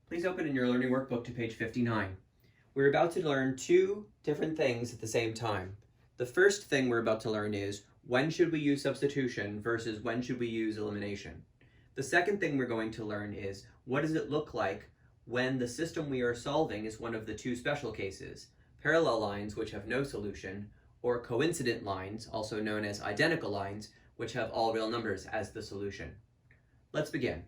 Please open in your learning workbook to page 59. We're about to learn two different things at the same time. The first thing we're about to learn is when should we use substitution versus when should we use elimination. The second thing we're going to learn is what does it look like when the system we are solving is one of the two special cases, parallel lines which have no solution, or coincident lines, also known as identical lines, which have all real numbers as the solution. Let's begin.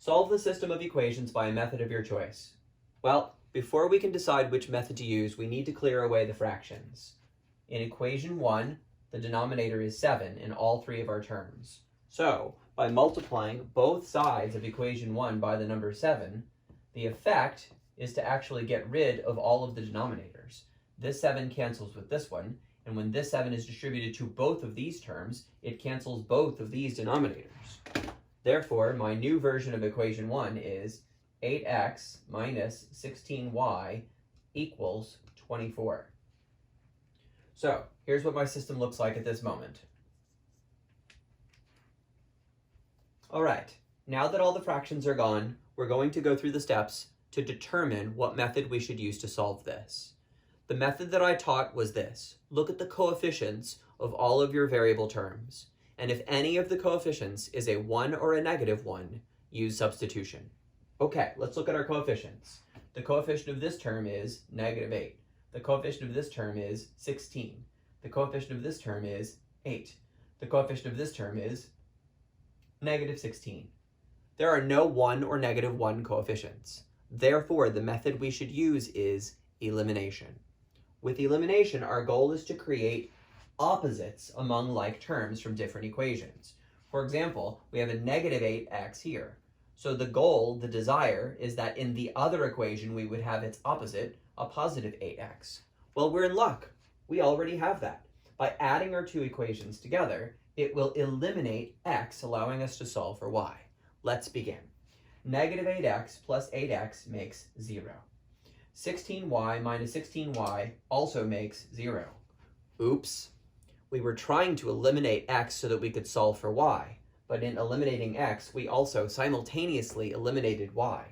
Solve the system of equations by a method of your choice. Well, before we can decide which method to use, we need to clear away the fractions. In equation 1, the denominator is 7 in all three of our terms. So, by multiplying both sides of equation 1 by the number 7, the effect is to actually get rid of all of the denominators. This 7 cancels with this one, and when this 7 is distributed to both of these terms, it cancels both of these denominators. Therefore, my new version of equation 1 is 8x minus 16y equals 24. So, here's what my system looks like at this moment. Alright, now that all the fractions are gone, we're going to go through the steps to determine what method we should use to solve this. The method that I taught was this. Look at the coefficients of all of your variable terms. And if any of the coefficients is a 1 or a negative 1, use substitution. Okay, let's look at our coefficients. The coefficient of this term is negative 8. The coefficient of this term is 16. The coefficient of this term is 8. The coefficient of this term is negative 16. There are no 1 or negative 1 coefficients. Therefore, the method we should use is elimination. With elimination, our goal is to create opposites among like terms from different equations. For example, we have a negative 8x here. So the goal, the desire, is that in the other equation we would have its opposite, a positive 8x. Well, we're in luck. We already have that. By adding our two equations together, it will eliminate x, allowing us to solve for y. Let's begin. Negative 8x plus 8x makes 0. 16y minus 16y also makes 0. Oops. We were trying to eliminate x so that we could solve for y, but in eliminating x, we also simultaneously eliminated y.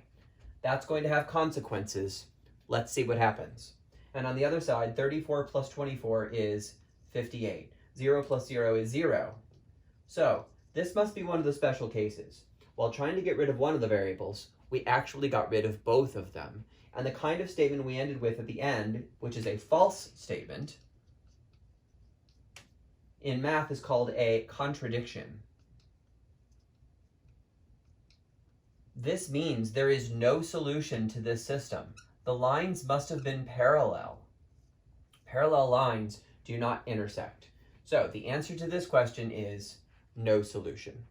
That's going to have consequences. Let's see what happens. And on the other side, 34 plus 24 is 58. 0 plus 0 is 0. So, this must be one of the special cases. While trying to get rid of one of the variables, we actually got rid of both of them. And the kind of statement we ended with at the end, which is a false statement, in math is called a contradiction. This means there is no solution to this system. The lines must have been parallel. Parallel lines do not intersect. So the answer to this question is no solution.